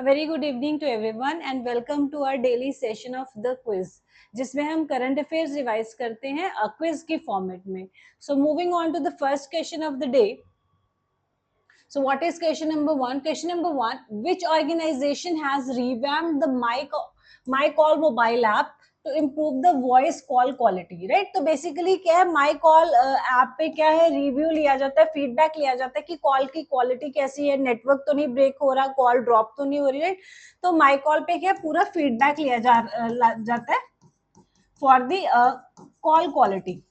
A very good evening to everyone and welcome to our daily session of the quiz जिसमें हम current affairs revise करते हैं quiz के format में. So moving on to the first question of the day. So what is question number 1? Question number 1, which organization has revamped the My Call mobile app to improve the voice call quality, right? तो basically क्या है, my call app पे क्या है, review लिया जाता है, feedback लिया जाता है कि कॉल की क्वालिटी कैसी है, नेटवर्क तो नहीं ब्रेक हो रहा, कॉल ड्रॉप तो नहीं हो रही, राइट? तो माई कॉल पे क्या पूरा फीडबैक लिया जाता है फॉर द कॉल क्वालिटी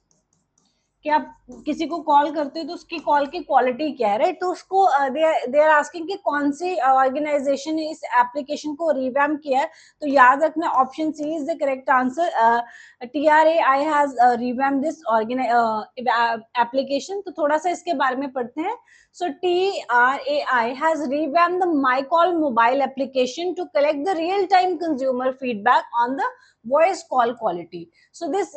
कि आप किसी को कॉल करते हो तो उसकी कॉल की क्वालिटी क्या है, राइट? तो उसको दे आर आस्किंग कि कौन सी ऑर्गेनाइजेशन ने इस एप्लीकेशन को रिवैम्प किया है. तो याद रखना option C is the correct answer. TRAI has revamp this application. तो थोड़ा सा इसके बारे में पढ़ते हैं. So TRAI has revamped the MyCall mobile application to collect the real-time consumer feedback on the voice call quality. So this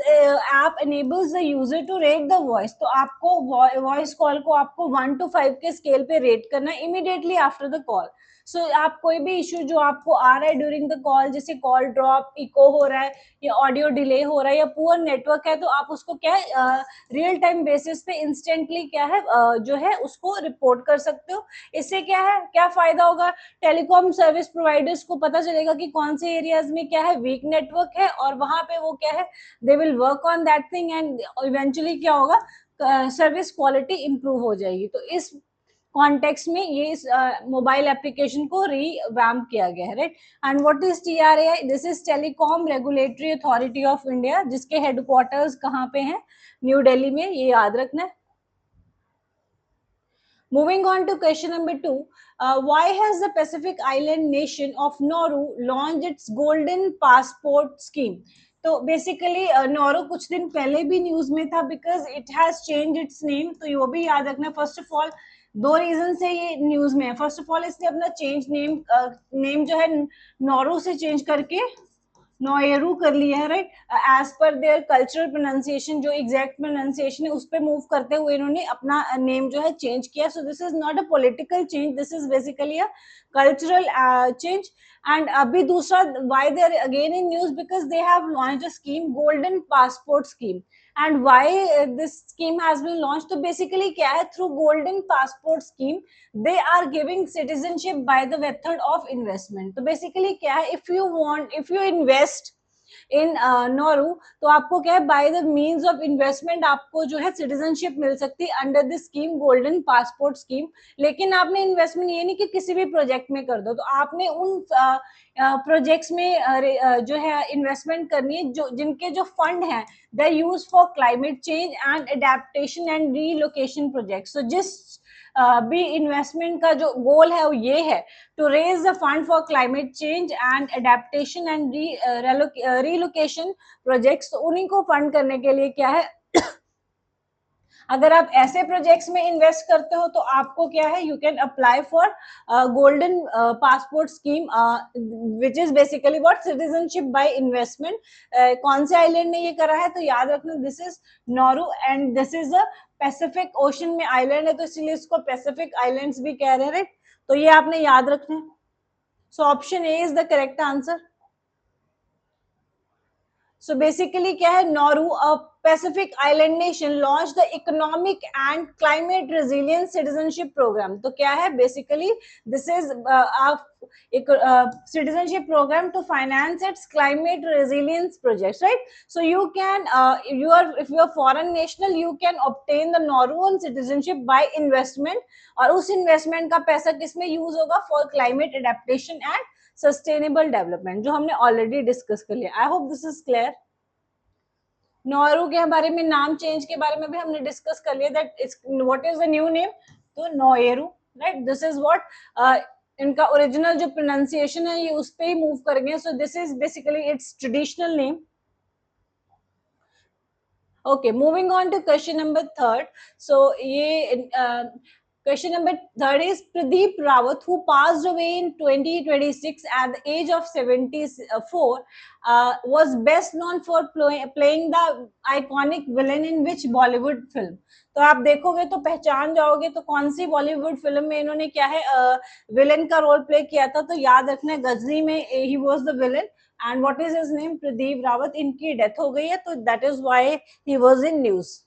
app enables the user to rate the voice. तो आपको voice call को आपको 1 to 5 के scale पे rate करना immediately after the call. सो आप कोई भी इशू जो आपको आ रहा है ड्यूरिंग द कॉल, जैसे कॉल ड्रॉप, इको हो रहा है या ऑडियो डिले हो रहा है या पुअर नेटवर्क है, तो आप उसको क्या है रियल टाइम बेसिस पे इंस्टेंटली क्या है जो है उसको रिपोर्ट कर सकते हो. इससे क्या है, क्या फायदा होगा? टेलीकॉम सर्विस प्रोवाइडर्स को पता चलेगा कि कौन से एरियाज में क्या है वीक नेटवर्क है और वहां पे वो क्या है they will work on that thing and eventually क्या होगा, सर्विस क्वालिटी इंप्रूव हो जाएगी. तो इस कॉन्टेक्स्ट में ये इस मोबाइल एप्लीकेशन को रिवैम्प किया गया है, right? And what is TRAI? This is telecom regulatory authority of India, जिसके हेडक्वार्टर्स कहाँ पे हैं? न्यू दिल्ली में. ये याद रखना है. Moving on to question number 2, why has the Pacific Island nation of Nauru launched its Golden Passport scheme? तो बेसिकली नौरू कुछ दिन पहले भी न्यूज में था because it has change it's name. तो ये भी याद रखना. फर्स्ट ऑफ ऑल दो रीजन से ये न्यूज में है. फर्स्ट ऑफ ऑल इसने अपना चेंज नेम जो है नौरू से चेंज करके नोएरू कर लिया है, right? As per their cultural pronunciation, जो एग्जैक्ट प्रोनाउंसिएशन है उस पे मूव करते हुए इन्होंने अपना नेम जो है चेंज किया. So this is not a political change, this is basically a cultural change. And अभी दूसरा why they are again in news, because they have launched a scheme, golden passport scheme. And why this scheme has been launched? तो basically क्या है, through golden passport scheme they are giving citizenship by the method of investment. तो basically क्या है, if you invest in Nauru, तो आपको क्या है by the means of investment आपको जो है सिटीजनशिप मिल सकती है under the scheme golden passport scheme. लेकिन आपने इन्वेस्टमेंट ये नहीं कि किसी भी प्रोजेक्ट में कर दो, तो आपने उन प्रोजेक्ट्स में जो है इन्वेस्टमेंट करनी है जो जिनके जो फंड हैं they use for climate change and adaptation and relocation project. So जिस भी इन्वेस्टमेंट का जो गोल है वो ये है to raise the fund for climate change and adaptation and relocation projects. तो उन्हीं को फंड करने के लिए क्या है अगर आप ऐसे प्रोजेक्ट्स में इन्वेस्ट करते हो तो आपको क्या है you can apply for golden passport scheme which is basically what citizenship by investment. कौन से आइलैंड ने ये करा है? तो याद रखना this is Nauru and this is a Pacific ocean में आइलैंड है, तो इसलिए इसको पैसिफिक आइलैंड्स भी कह रहे हैं, राइट? तो ये आपने याद रखना है. So option A is the correct answer. So basically क्या है, Nauru a pacific island nation launch the economic and climate resilience citizenship programme. तो क्या है basically this is citizenship program to finance its climate resilience projects, right? So you can if you are foreign national you can obtain the Nauruan citizenship by investment. और उस investment का पैसा किसमें use होगा? For climate adaptation and sustainable development, जो हमने already discuss कर लिया. आई hope this is clear. Nauru के बारे में, नाम चेंज के बारे में भी हमने डिस्कस कर लिया that what is the new name. तो नोएरू, राइट? दिस इज व्हाट इनका ओरिजिनल जो प्रोनाउंसिएशन है ये उस पे ही मूव कर गए. सो this is basically it's traditional name. Okay, moving on to question number 3. So ये Question number third is Pradeep Rawat, who passed away in 2026 at the age of 74, was best known for playing the iconic villain in which Bollywood film? तो आप देखोगे तो पहचान जाओगे तो कौन सी Bollywood film में इन्होंने क्या है विलेन का रोल प्ले किया था, तो याद रखना गजनी में he was the villain and what is his name, Pradeep Rawat. इनकी डेथ हो गई है तो that is why he was in news.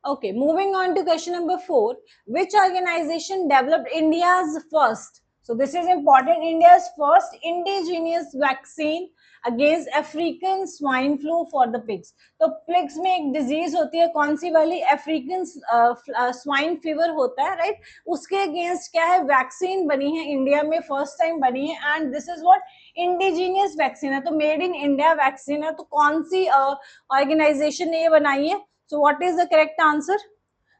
Okay, moving on to question number 4. Which organization developed India's first? So this is important. India's first indigenous vaccine against African swine flu for the pigs. तो pigs में एक disease होती है कौन सी वाली, African swine fever होता है, right? उसके against क्या है वैक्सीन बनी है इंडिया में, फर्स्ट टाइम बनी है and this is what indigenous vaccine है. तो मेड इन इंडिया वैक्सीन है. तो कौन सी ऑर्गेनाइजेशन ने ये बनाई है? So what is the correct answer?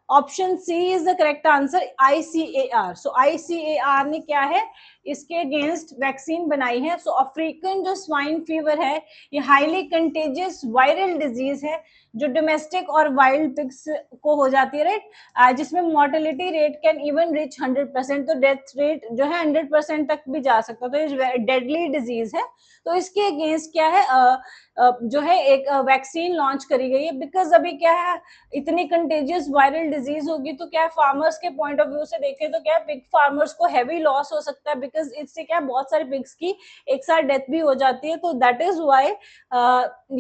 Option C is the correct answer, ICAR. So ICAR ने क्या है इसके अगेंस्ट वैक्सीन बनाई है. सो अफ्रीकन जो स्वाइन फीवर है ये हाईली कंटेजियस वायरल डिजीज है जो डोमेस्टिक और वाइल्ड पिग्स को हो जाती है, राइट, जिसमें mortality rate can even rich 100%. तो डेथ रेट जो है 100% तक भी जा सकता है. तो ये डेडली डिजीज है. तो इसके अगेंस्ट क्या है जो है एक वैक्सीन लॉन्च करी गई है. बिकॉज अभी क्या है इतनी कंटेजियस वायरल डिजीज होगी तो क्या फार्मर्स के पॉइंट ऑफ व्यू से देखें तो क्या पिग फार्मर्स को हैवी लॉस हो सकता है. बिकॉज इससे क्या बहुत सारे पिग्स की एक साथ डेथ भी हो जाती है. तो दैट इज व्हाई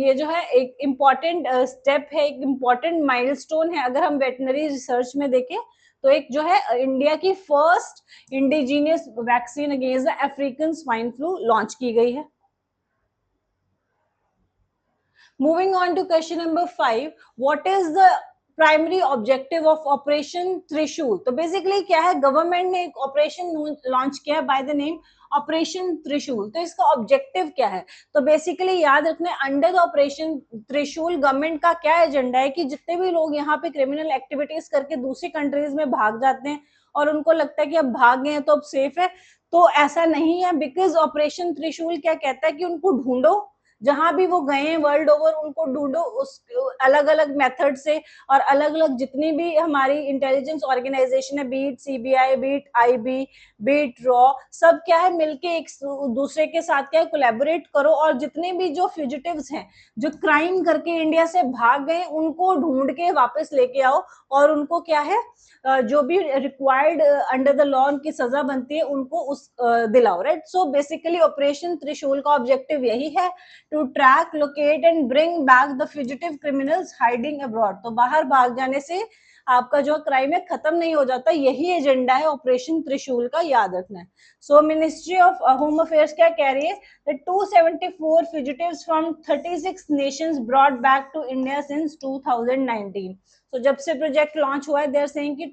ये जो है एक इम्पॉर्टेंट स्टेप है, एक इम्पॉर्टेंट माइलस्टोन है. अगर हम वेटनरी रिसर्च में देखें तो एक जो है इंडिया की first indigenous vaccine against the African swine flu launch की गई है. Moving on to question number 5, what is the primary objective of operation त्रिशूल? तो बेसिकली क्या है गवर्नमेंट ने एक ऑपरेशन लॉन्च किया बाय द नेम ऑपरेशन त्रिशूल. तो इसका ऑब्जेक्टिव क्या है? तो बेसिकली याद रखना अंडर द ऑपरेशन त्रिशूल गवर्नमेंट का क्या एजेंडा है कि जितने भी लोग यहाँ पे क्रिमिनल एक्टिविटीज करके दूसरी कंट्रीज में भाग जाते हैं और उनको लगता है कि अब भाग गए तो अब सेफ है, तो ऐसा नहीं है. बिकॉज ऑपरेशन त्रिशूल क्या कहता है कि उनको ढूंढो, जहां भी वो गए हैं वर्ल्ड ओवर उनको ढूंढो उस अलग अलग मेथड से और अलग अलग जितनी भी हमारी इंटेलिजेंस ऑर्गेनाइजेशन है, be it CBI, be it IB, be it रॉ, सब क्या है मिलके एक दूसरे के साथ क्या है कोलैबोरेट करो और जितने भी जो फ्यूजिटिव्स हैं जो क्राइम करके इंडिया से भाग गए उनको ढूंढ के वापस लेके आओ और उनको क्या है जो भी रिक्वायर्ड अंडर द लॉ उनकी सजा बनती है उनको उस दिलाओ, राइट. सो बेसिकली ऑपरेशन त्रिशूल का ऑब्जेक्टिव यही है to track, locate and bring back the fugitive criminals hiding abroad. तो बाहर भाग जाने से आपका जो क्राइम है खत्म नहीं हो जाता. यही एजेंडा है ऑपरेशन त्रिशूल का, याद रखना है. सो मिनिस्ट्री ऑफ होम अफेयर्स क्या कह रही है? The 274 fugitives from 36 nations brought back to India since 2019. तो जब से प्रोजेक्ट लॉन्च हुआ है देयर सेइंग कि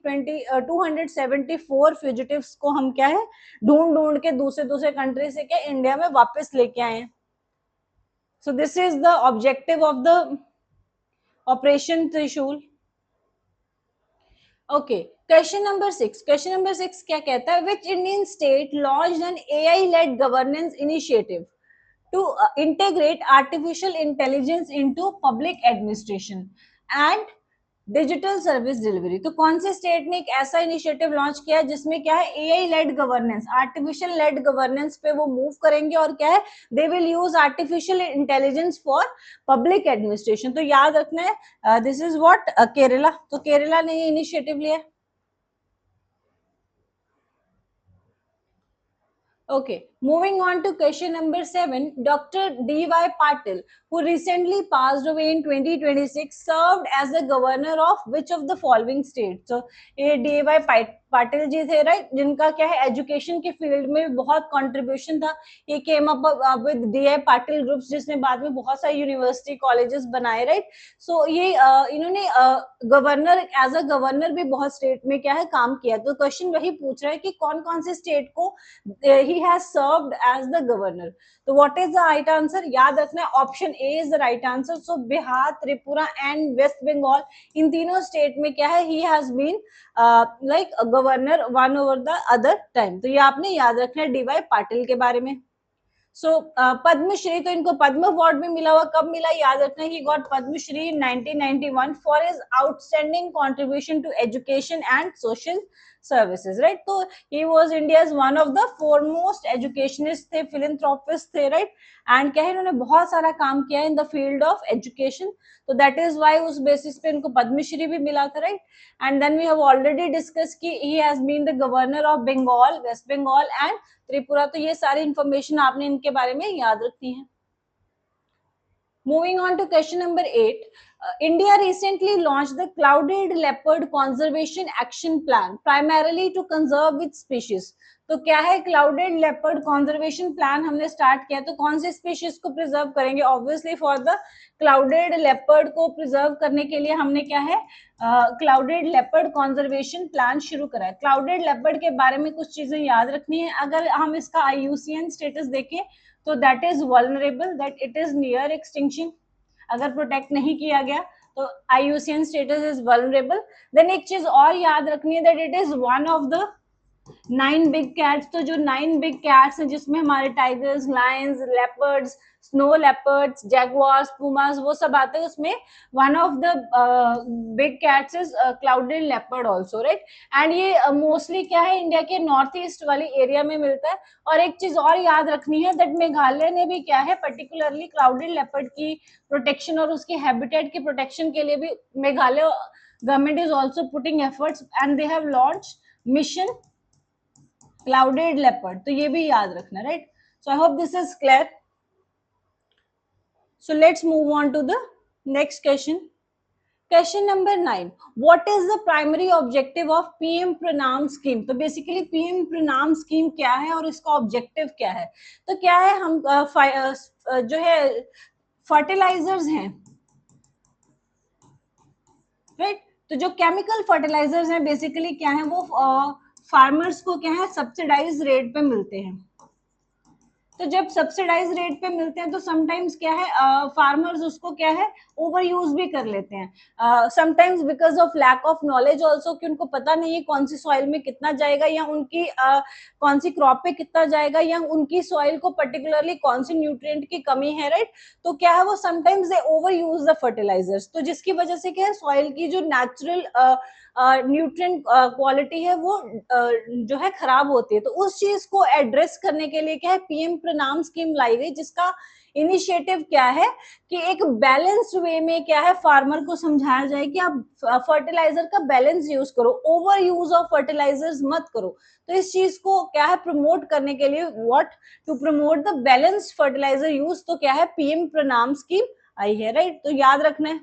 274 फ्यूजिटिव्स को हम क्या है ढूंढ के दूसरे कंट्री से क्या इंडिया में वापस लेके आए हैं. So this is the objective of the Operation Trishul. Okay, question number 6. Question number 6 क्या कहता है? Which Indian state launched an AI-led governance initiative to integrate artificial intelligence into public administration and digital service delivery? तो कौन से state ने एक ऐसा initiative launch किया जिसमें क्या है AI led governance, artificial led governance पे वो मूव करेंगे और क्या है they will use artificial intelligence for public administration. तो याद रखना है दिस इज व्हाट केरला. तो केरला ने ये इनिशिएटिव लिया. Okay, moving on to question number 7. Dr. D.Y. Patil, who recently passed away in 2026, served as the governor of which of the following states? So, ये D.Y. Patil ji थे, राइट, जिनका क्या है education के फील्ड में बहुत कंट्रीब्यूशन था. ये came up with D.I. Patil groups जिसने बाद में बहुत सारे यूनिवर्सिटी कॉलेजेस बनाए, राइट. सो ये इन्होंने गवर्नर एज अ गवर्नर भी बहुत स्टेट में क्या है काम किया. तो क्वेश्चन वही पूछ रहा है कि कौन कौन से स्टेट को he has served as the governor. So what is the right answer? याद रखना option A is the right answer. So Bihar, Tripura and West Bengal, इन तीनों स्टेट में क्या है he has been like governor one over the other time. तो ये आपने याद रखना है डीवाई पाटिल के बारे में. सो पद्मश्री, तो इनको पद्म अवार्ड भी मिला हुआ, कब मिला याद रखना, he got Padmashri in 1991 for his outstanding contribution to education and social services, right. तो he was India's one of the foremost educationist थे, फिलैंथ्रोपिस्ट थे, राइट। एंड क्या है, इन्होंने बहुत सारा काम किया in the field of education, तो दैट इज व्हाई उस बेसिस पे इनको पद्मश्री भी मिला था, right. And then we have already discuss कि he has been the governor of Bengal, West Bengal and Tripura, तो ये सारी इंफॉर्मेशन आपने इनके बारे में याद रखनी है। Moving on to question number 8. India recently launched the Clouded Leopard Conservation Action Plan, primarily to conserve its species. तो क्या है क्लाउडेड लेपर्ड कॉन्जर्वेशन प्लान हमने स्टार्ट किया, तो कौन से स्पीशीज को प्रिजर्व करेंगे, obviously for the clouded leopard को प्रिजर्व करने के लिए हमने क्या है क्लाउडेड लेपर्ड कॉन्जर्वेशन प्लान शुरू करा है। क्लाउडेड लेपर्ड के बारे में कुछ चीजें याद रखनी है, अगर हम इसका IUCN स्टेटस देखें तो that is vulnerable, that it is near extinction, अगर प्रोटेक्ट नहीं किया गया तो IUCN status is vulnerable. Then एक चीज और याद रखनी है, that it is one of the 9 big cats, तो जो 9 बिग कैट्स हैं जिसमें हमारे tigers, lions, leopards, snow leopards, jaguars, pumas वो सब आते हैं, उसमें one of the big cats is clouded leopard also, right. And ये मोस्टली क्या है इंडिया के नॉर्थ ईस्ट वाली एरिया में मिलता है। और एक चीज और याद रखनी है, दैट मेघालय ने भी क्या है पर्टिकुलरली क्लाउडेड लेपर्ड की प्रोटेक्शन और उसके हैबिटेट की प्रोटेक्शन के लिए भी Meghalaya government is also putting efforts and they have launch mission clouded leopard, तो ये भी याद रखना, right. So I hope this is clear. So let's move on to the next question. Question number 9, what is the primary objective of PM Pranam scheme. तो basically PM Pranam scheme क्या है और इसका ऑब्जेक्टिव क्या है, तो क्या है हम जो है फर्टिलाइजर्स हैं, राइट। तो जो केमिकल फर्टिलाइजर्स हैं बेसिकली क्या है, वो फार्मर्स को क्या है सब्सिडाइज रेट पे मिलते हैं। तो जब सब्सिडाइज रेट पे मिलते हैं तो समटाइम्स क्या है फार्मर्स उसको क्या है ओवर यूज भी कर लेते हैं, sometimes because of lack of knowledge also, कि उनको पता नहीं है कौन सी सॉइल में कितना जाएगा या उनकी कौन सी क्रॉप पे कितना जाएगा या उनकी सॉइल को पर्टिकुलरली कौन सी न्यूट्रिएंट की कमी है, राइट। तो क्या है वो sometimes they over use the fertilisers, तो जिसकी वजह से क्या है सॉइल की जो नेचुरल न्यूट्रिएंट क्वालिटी है वो जो है खराब होती है। तो उस चीज को एड्रेस करने के लिए क्या है PM प्रणाम स्कीम लाई गई, जिसका इनिशिएटिव क्या है कि एक बैलेंस्ड वे में क्या है फार्मर को समझाया जाए कि आप फर्टिलाइजर का बैलेंस यूज करो, ओवर यूज ऑफ फर्टिलाइजर्स मत करो। तो इस चीज को क्या है प्रमोट करने के लिए what to promote the balanced fertiliser use, तो क्या है PM प्रणाम स्कीम आई है, राइट। तो याद रखना है,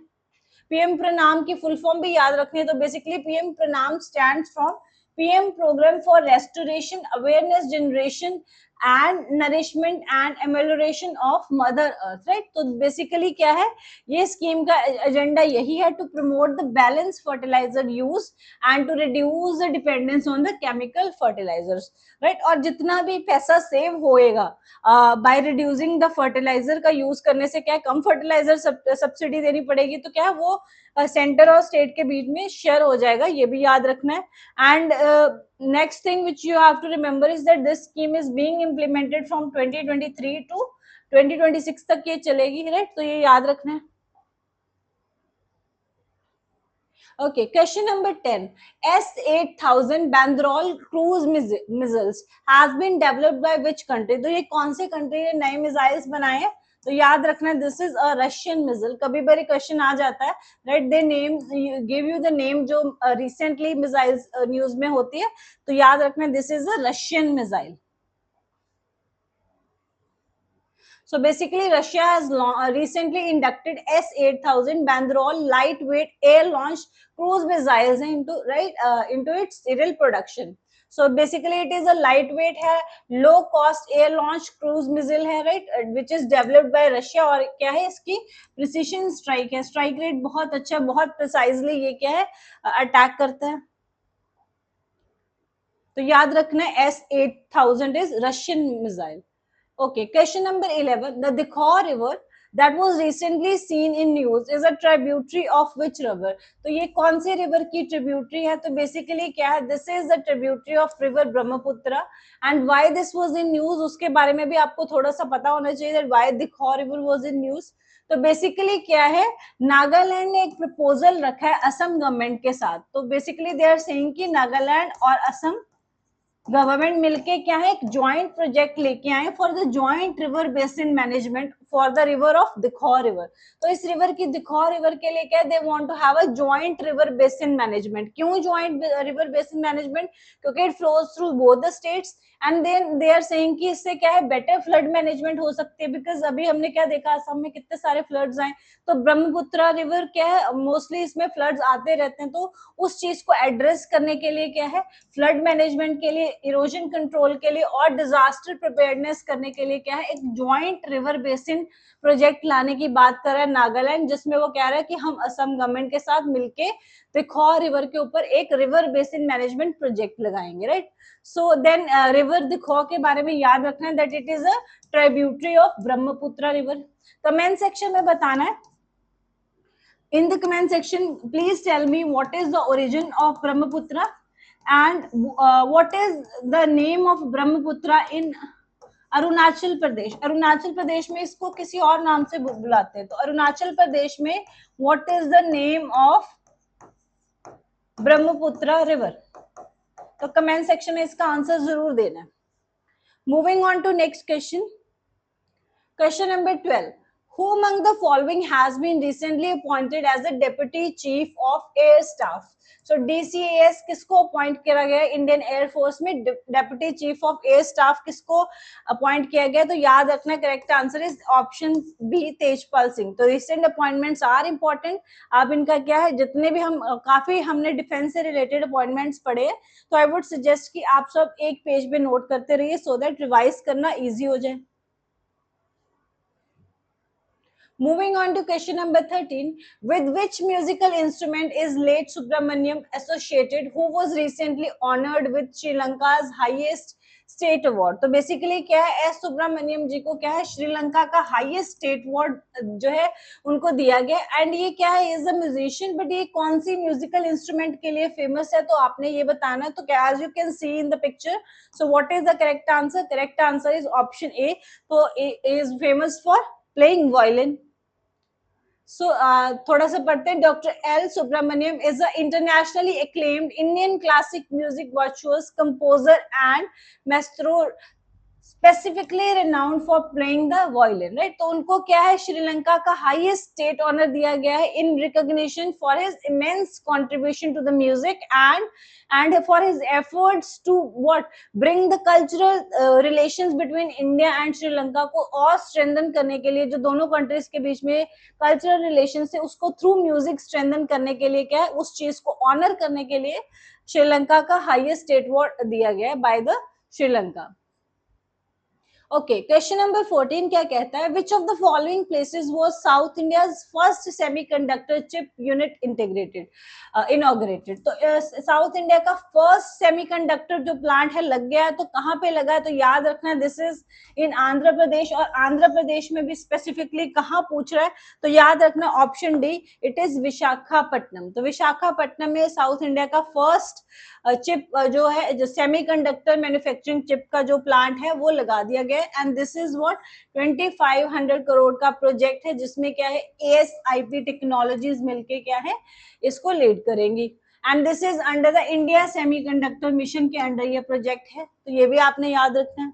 PM प्रणाम की फुल फॉर्म भी याद रखनी है, तो basically PM Pranam stands from PM programme for restoration, awareness generation and nourishment and amelioration of mother earth, right. तो बेसिकली क्या है ये स्कीम का एजेंडा यही है to promote the balance fertiliser use and to reduce the dependence on the chemical fertilisers, right. और जितना भी पैसा सेव होएगा बाय रिड्यूसिंग द फर्टिलाइजर का यूज करने से क्या है कम फर्टिलाइजर सब्सिडी देनी पड़ेगी, तो क्या है वो सेंटर और स्टेट के बीच में शेयर हो जाएगा, ये भी याद रखना है। And next thing which you have to remember is that this scheme is being implemented from 2023 to 2026 तक ये चलेगी, राइट। तो ये याद रखना है। Okay, question number 10. S8000 Bandrol cruise missiles has been developed by which country? तो ये कौन से कंट्री ने नए मिसाइल्स बनाए हैं, तो याद रखना this is a Russian missile. कभी बारी क्वेश्चन आ जाता है, right, they name give you the name जो रिसेंटली मिसाइल्स न्यूज में होती है, तो याद रखना this is a Russian missile. So basically, Russia has recently inducted S8000 Bandrol lightweight air-launched cruise missiles into its serial production. So basically, it is a lightweight है, low cost air launched cruise missile है, right, which is developed by Russia। और क्या है इसकी precision strike है, strike rate बहुत अच्छा, बहुत precisely ये क्या है अटैक करता है। तो याद रखना S8000 is Russian missile। Okay, question number 11. The Dikhar River that was recently seen in news is a tributary of which river? तो ये कौन से रिवर की ट्रिब्यूटरी है? तो बेसिकली क्या है, this is the tributary of river Brahmaputra. And why this was in news, उसके बारे में भी आपको थोड़ा सा पता होना चाहिए, that why Dikhow river was in news. तो बेसिकली क्या है, नागालैंड ने एक प्रपोजल रखा है असम गवर्नमेंट के साथ. तो बेसिकली दे आर सेइंग कि नागालैंड और असम गवर्नमेंट मिलके क्या है, एक ज्वाइंट प्रोजेक्ट लेके आए for the joint river basin management for the river of Dikhow river. तो इस रिवर की दिखौ रिवर के लिए क्या है, they want to have a joint river basin management. क्यों ज्वाइंट रिवर बेसिन मैनेजमेंट? क्योंकि it flows through both the states and then they are saying कि इससे क्या है, बेटर फ्लड मैनेजमेंट हो सकती है. बिकॉज अभी हमने क्या देखा, असम में कितने सारे फ्लड्स आए, तो ब्रह्मपुत्र रिवर क्या है, मोस्टली इसमें फ्लड्स आते रहते हैं. तो उस चीज को एड्रेस करने के लिए क्या है, फ्लड मैनेजमेंट के लिए, इरोजन कंट्रोल के लिए और डिजास्टर प्रिपेयर्डनेस करने के लिए क्या है, एक ज्वाइंट रिवर बेसिन प्रोजेक्ट लाने की बात कर रहा है नागालैंड, जिसमें वो कह रहा है कि हम असम गवर्नमेंट के साथ मिलके दिखौ रिवर के ऊपर एक रिवर बेसिन मैनेजमेंट प्रोजेक्ट लगाएंगे, राइट. सो देन रिवर दिखौ के बारे में याद रखना है that it is a tributary of Brahmaputra river. Comment section में बताना है. In the comment section, please tell me what is the origin of Brahmaputra and what is the name of Brahmaputra in Arunachal Pradesh. Arunachal Pradesh में इसको किसी और नाम से बुलाते हैं. तो अरुणाचल प्रदेश में what is the name of Brahmaputra river? तो कमेंट सेक्शन में इसका आंसर जरूर देना. Moving on to next question. Question number 12. Who among the following has been recently appointed as the Deputy Chief of Air Staff? So DCAS किसको appoint किया गया है Indian air force में? Deputy chief of air staff किसको appoint किया गया? तो याद रखना, correct answer is option B, Tejpal Singh. तो रिसेंट अपॉइंटमेंट्स आर इंपॉर्टेंट. आप इनका क्या है, जितने भी हम काफी हमने डिफेंस से रिलेटेड अपॉइंटमेंट्स पढ़े हैं, तो आई वुड सजेस्ट कि आप सब एक पेज पे नोट करते रहिए सो दैट रिवाइज करना इजी हो जाए. Moving on to question number 13, with which musical instrument is late Subramaniam associated, who was recently honored with Sri Lanka's highest state award? तो बेसिकली क्या है, एस सुब्रमण्यम जी को क्या है, श्रीलंका का हाईएस्ट स्टेट अवार्ड जो है उनको दिया गया. एंड ये क्या है, इज अ म्यूजिशियन, बट ये कौन सी म्यूजिकल इंस्ट्रूमेंट के लिए फेमस है? तो आपने ये बताना है. तो क्या, as you can see in the picture, so what is the correct answer? Correct answer is option A. तो is famous for playing violin. So थोड़ा सा पढ़ते हैं. Doctor L Subramaniam is a internationally acclaimed Indian classic music virtuoso, composer and maestro, specifically renowned for playing the violin, right? तो उनको क्या है, श्रीलंका का हाईएस्ट स्टेट ऑनर दिया गया है in recognition for his immense contribution to the music and for his efforts to what bring the cultural relations between India and Sri Lanka को और strengthen करने के लिए, जो दोनों कंट्रीज के बीच में कल्चरल रिलेशन है उसको थ्रू म्यूजिक स्ट्रेंथन करने के लिए क्या है, उस चीज को ऑनर करने के लिए श्रीलंका का हाईएस्ट स्टेट अवार्ड दिया गया है by the Sri Lanka. Okay, question number 14 क्या कहता है, which of the following places was South India's first semiconductor chip unit inaugurated? तो साउथ इंडिया का फर्स्ट सेमीकंडक्टर जो प्लांट है लग गया है, तो कहाँ पे लगा है? तो याद रखना, this is in Andhra Pradesh. और आंध्र प्रदेश में भी स्पेसिफिकली कहाँ पूछ रहा है? तो याद रखना option D, it is Visakhapatnam. तो विशाखापट्टनम में साउथ इंडिया का फर्स्ट चिप जो है, जो सेमीकंडक्टर मैन्युफैक्चरिंग चिप का जो प्लांट है वो लगा दिया गया. And this is what 2500 crore का प्रोजेक्ट है, जिसमें क्या है, ASIP टेक्नोलॉजीज मिलके क्या है इसको लीड करेंगी. And this is under the India semiconductor mission के अंडर ये प्रोजेक्ट है. तो ये भी आपने याद रखना है.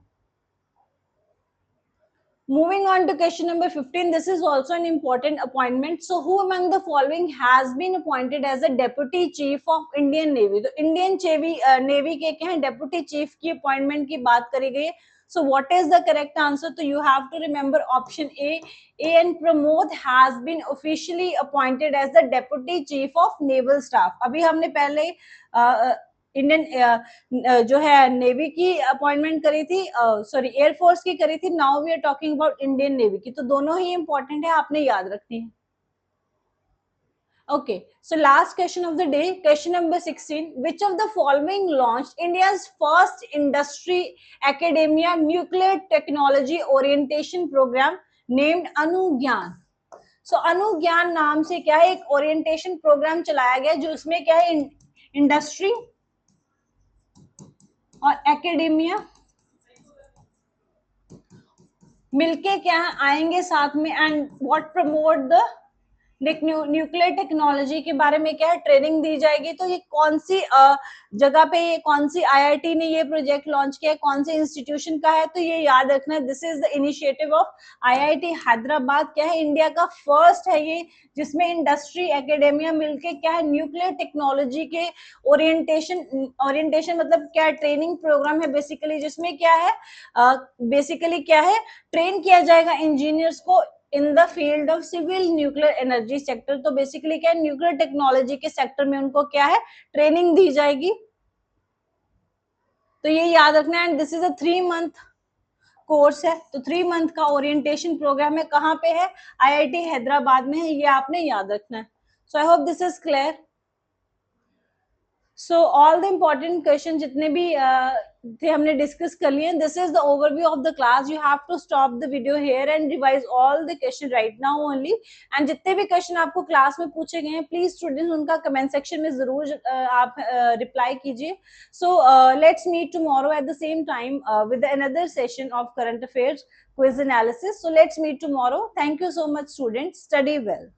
Moving on to question number 15, this is also an important appointment. So who among the following has been appointed as a deputy chief of Indian Navy? तो Indian Navy के क्या है, deputy chief की appointment की बात करी गई. So what is the correct answer? So you have to remember option A. A.N. Pramod has been officially appointed as the deputy chief of naval staff. अभी हमने पहले इंडियन जो है नेवी की अपॉइंटमेंट करी थी, सॉरी एयरफोर्स की करी थी. Now we are talking about Indian navy की. तो दोनों ही इंपॉर्टेंट है, आपने याद रखनी है. Okay, so last question of the day, question number 16. Which of the following launched India's first industry academia nuclear technology orientation program named Anugyan. सो अनुज्ञान नाम से क्या है, एक ओरिएंटेशन प्रोग्राम चलाया गया जो उसमें क्या है, इंडस्ट्री और एकेडेमिया मिलके क्या है आएंगे साथ में, and what promote the nuclear technology के बारे में क्या है ट्रेनिंग दी जाएगी। तो ये कौन सी जगह पे, ये कौन सी आईआईटी ने ये प्रोजेक्ट लॉन्च किया है, कौन से इंस्टीट्यूशन का है, तो ये याद रखना है, this is the initiative of IIT Hyderabad. क्या है, इंडिया का फर्स्ट है ये जिसमें इंडस्ट्री एकेडेमिया मिलके क्या है न्यूक्लियर टेक्नोलॉजी के ओरिएंटेशन मतलब क्या ट्रेनिंग प्रोग्राम है बेसिकली, जिसमें क्या है बेसिकली क्या है ट्रेन किया जाएगा इंजीनियर्स को in the field of civil nuclear energy sector. तो बेसिकली क्या है न्यूक्लियर टेक्नोलॉजी के सेक्टर में उनको क्या है ट्रेनिंग दी जाएगी। तो ये याद रखना है, and this is a 3 month course है। तो 3 मंथ का ओरिएंटेशन प्रोग्राम है, कहाँ पे है, आईआईटी हैदराबाद में है, ये आपने याद रखना है। So I hope this is clear. So all the important question जितने भी थे हमने डिस्कस कर लिए। This is the overview of the class, you have to stop the video here and revise all the question right now only. And जितने भी question आपको class में पूछे गए हैं प्लीज स्टूडेंट्स उनका कमेंट सेक्शन में जरूर आप रिप्लाई कीजिए। So let's meet tomorrow at the same time with another session of current affairs quiz analysis. So let's meet tomorrow. Thank you so much students, study well.